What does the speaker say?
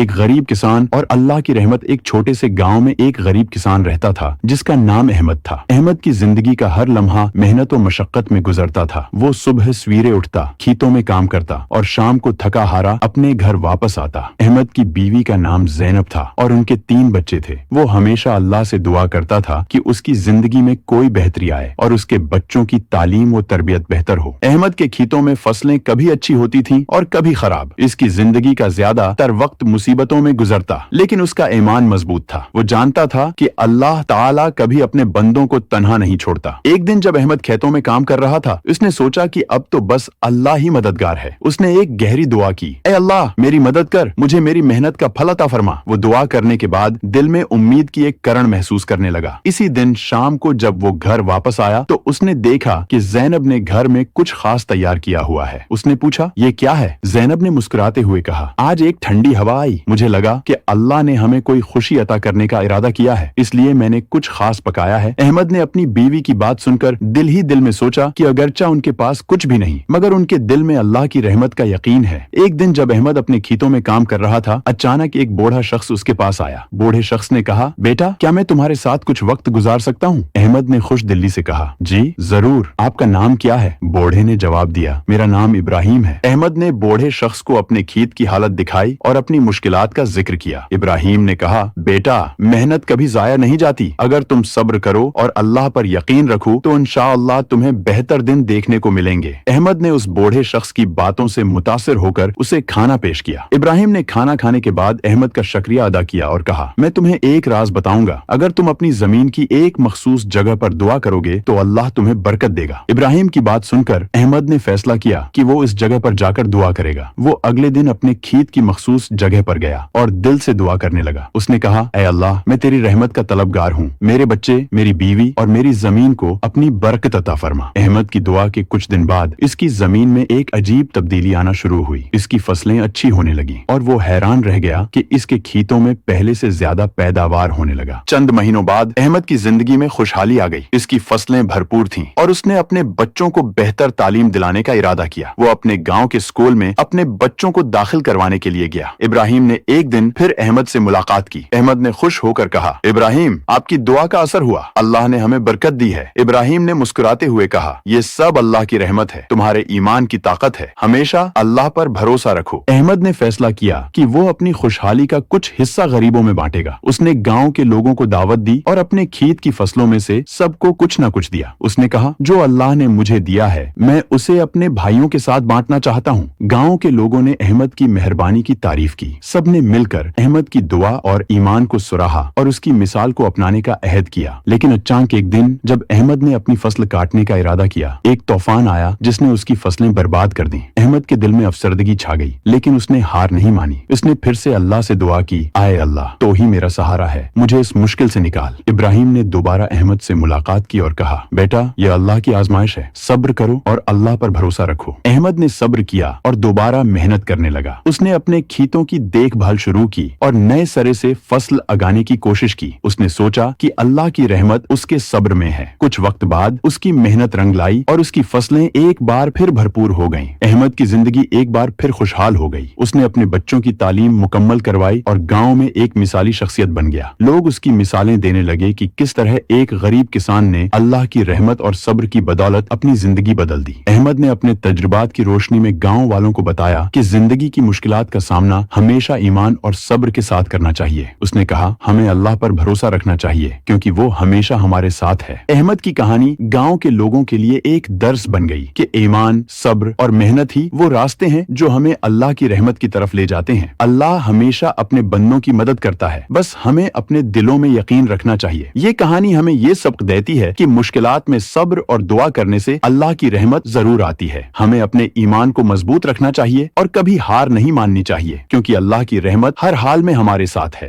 ایک غریب کسان اور اللہ کی رحمت ایک چھوٹے سے گاؤں میں ایک غریب کسان رہتا تھا جس کا نام احمد تھا۔ احمد کی زندگی کا ہر لمحہ محنت و مشقت میں گزرتا تھا۔ وہ صبح سویرے اٹھتا، کھیتوں میں کام کرتا اور شام کو تھکا ہارا اپنے گھر واپس آتا۔ احمد کی بیوی کا نام زینب تھا اور ان کے 3 بچے تھے۔ وہ ہمیشہ اللہ سے دعا کرتا تھا کہ اس کی زندگی میں کوئی بہتری آئے اور اس کے بچوں کی تعلیم و تربیت بہتر ہو۔ احمد کے کھیتوں میں فصلیں کبھی اچھی ہوتی تھیں اور کبھی خراب۔ اس کی زندگی کا زیادہ تر وقت مصیبتوں میں گزرتا، لیکن اس کا ایمان مضبوط تھا۔ وہ جانتا تھا کہ اللہ تعالیٰ کبھی اپنے بندوں کو تنہا نہیں چھوڑتا۔ ایک دن جب احمد کھیتوں میں کام کر رہا تھا، اس نے سوچا کہ اب تو بس اللہ ہی مددگار ہے۔ اس نے ایک گہری دعا کی، اے اللہ میری مدد کر، مجھے میری محنت کا پھل عطا فرما۔ وہ دعا کرنے کے بعد دل میں امید کی ایک کرن محسوس کرنے لگا۔ اسی دن شام کو جب وہ گھر واپس آیا تو اس نے دیکھا کہ زینب نے گھر میں کچھ خاص تیار کیا ہوا ہے۔ اس نے پوچھا، یہ کیا ہے؟ زینب نے مسکراتے ہوئے کہا، آج ایک ٹھنڈی ہوا آئی، مجھے لگا کہ اللہ نے ہمیں کوئی خوشی عطا کرنے کا ارادہ کیا ہے، اس لیے میں نے کچھ خاص پکایا ہے۔ احمد نے اپنی بیوی کی بات سن کر دل ہی دل میں سوچا کہ اگرچہ ان کے پاس کچھ بھی نہیں، مگر ان کے دل میں اللہ کی رحمت کا یقین ہے۔ ایک دن جب احمد اپنے کھیتوں میں کام کر رہا تھا، اچانک ایک بوڑھا شخص اس کے پاس آیا۔ بوڑھے شخص نے کہا، بیٹا کیا میں تمہارے ساتھ کچھ وقت گزار سکتا ہوں؟ احمد نے خوش دلی سے کہا، جی ضرور، آپ کا نام کیا ہے؟ بوڑھے نے جواب دیا، میرا نام ابراہیم ہے۔ احمد نے بوڑھے شخص کو اپنے کھیت کی حالت دکھائی اور اپنی مشکلات کا ذکر کیا۔ ابراہیم نے کہا، بیٹا محنت کبھی ضائع نہیں جاتی، اگر تم صبر کرو اور اللہ پر یقین رکھو تو انشاءاللہ تمہیں بہتر دن دیکھنے کو ملیں گے۔ احمد نے اس بوڑھے شخص کی باتوں سے متاثر ہو کر اسے کھانا پیش کیا۔ ابراہیم نے کھانا کھانے کے بعد احمد کا شکریہ ادا کیا اور کہا، میں تمہیں ایک راز بتاؤں گا، اگر تم اپنی زمین کی ایک مخصوص جگہ پر دعا کرو گے تو اللہ تمہیں برکت دے گا۔ ابراہیم کی بات سن کر احمد نے فیصلہ کیا کہ وہ اس جگہ پر جا کر دعا کرے گا۔ وہ اگلے دن اپنے کھیت کی مخصوص جگہ پر گیا اور دل سے دعا کرنے لگا۔ اس نے کہا، اے اللہ میں تیری رحمت کا طلبگار ہوں، میرے بچے، میری بیوی اور میری زمین کو اپنی برکت عطا فرما۔ احمد کی دعا کے کچھ دن بعد اس کی زمین میں ایک عجیب تبدیلی آنا شروع ہوئی۔ اس کی فصلیں اچھی ہونے لگی اور وہ حیران رہ گیا کہ اس کے کھیتوں میں پہلے سے زیادہ پیداوار ہونے لگا۔ چند مہینوں بعد احمد کی زندگی میں خوشحالی آ گئی۔ اس کی فصلیں بھرپور تھیں اور اس نے اپنے بچوں کو بہتر تعلیم دلانے کا ارادہ کیا۔ وہ اپنے گاؤں کے اسکول میں اپنے بچوں کو داخل کروانے کے لیے گیا۔ ابراہیم نے ایک دن پھر احمد سے ملاقات کی۔ احمد نے خوش ہو کر کہا، ابراہیم آپ کی دعا کا اثر ہوا، اللہ نے ہمیں برکت دی ہے۔ ابراہیم نے مسکراتے ہوئے کہا، یہ سب اللہ کی رحمت ہے، تمہارے ایمان کی طاقت ہے، ہمیشہ اللہ پر بھروسہ رکھو۔ احمد نے فیصلہ کیا کہ وہ اپنی خوشحالی کا کچھ حصہ غریبوں میں بانٹے گا۔ اس نے گاؤں کے لوگوں کو دعوت دی اور اپنے کھیت کی فصلوں میں سے سب کو کچھ نہ کچھ دیا۔ اس نے کہا، جو اللہ نے مجھے دیا ہے میں اسے اپنے بھائیوں کے ساتھ بانٹنا چاہتا ہوں۔ گاؤں کے لوگوں نے احمد کی مہربانی کی تعریف کی۔ سب نے مل کر احمد کی دعا اور ایمان کو سراہا اور اس کی مثال کو اپنانے کا عہد کیا۔ لیکن اچانک ایک دن جب احمد نے اپنی فصل کاٹنے کا ارادہ کیا، ایک طوفان آیا جس نے اس کی فصلیں برباد کر دیں۔ احمد کے دل میں افسردگی چھا گئی، لیکن اس نے ہار نہیں مانی۔ اس نے پھر سے اللہ سے دعا کی، آئے اللہ تو ہی میرا سہارا ہے، مجھے اس مشکل سے نکال۔ ابراہیم نے دوبارہ احمد سے ملاقات کی اور کہا، بیٹا یہ اللہ کی آزمائش ہے، صبر کرو اور اللہ پر بھروسہ رکھو۔ احمد نے صبر کیا اور دوبارہ محنت کرنے لگا۔ اس نے اپنے کھیتوں کی دیکھ بھال شروع کی اور نئے سرے سے فصل اگانے کی کوشش کی۔ اس نے سوچا کہ اللہ کی رحمت اس کے صبر میں ہے۔ کچھ وقت بعد اس کی محنت رنگ لائی اور اس کی فصلیں ایک بار پھر بھرپور ہو گئیں۔ احمد کی زندگی ایک بار پھر خوشحال ہو گئی۔ اس نے اپنے بچوں کی تعلیم مکمل کروائی اور گاؤں میں ایک مثالی شخصیت بن گیا۔ لوگ اس کی مثالیں دینے لگے کہ کس طرح ایک غریب کسان نے اللہ کی رحمت اور صبر کی بدولت اپنی زندگی بدل دی۔ احمد نے اپنے تجربات کی روشنی میں گاؤں والوں کو بتایا کہ زندگی کی مشکلات کا سامنا ہمیشہ ایمان اور صبر کے ساتھ کرنا چاہیے۔ اس نے کہا، ہمیں اللہ پر بھروسہ رکھنا چاہیے کیونکہ وہ ہمیشہ ہمارے ساتھ ہے۔ احمد کی کہانی گاؤں کے لوگوں کے لیے ایک درس بن گئی کہ ایمان، صبر اور محنت ہی وہ راستے ہیں جو ہمیں اللہ کی رحمت کی طرف لے جاتے ہیں۔ اللہ ہمیشہ اپنے بندوں کی مدد کرتا ہے، بس ہمیں اپنے دلوں میں یقین رکھنا چاہیے۔ یہ کہانی ہمیں یہ سبق دیتی ہے کہ مشکلات میں صبر اور دعا کرنے سے اللہ کی رحمت ضرور آتی ہے۔ ہمیں اپنے ایمان کو مضبوط رکھنا چاہیے اور کبھی ہار نہیں ماننی چاہیے کیونکہ اللہ کی رحمت ہر حال میں ہمارے ساتھ ہے۔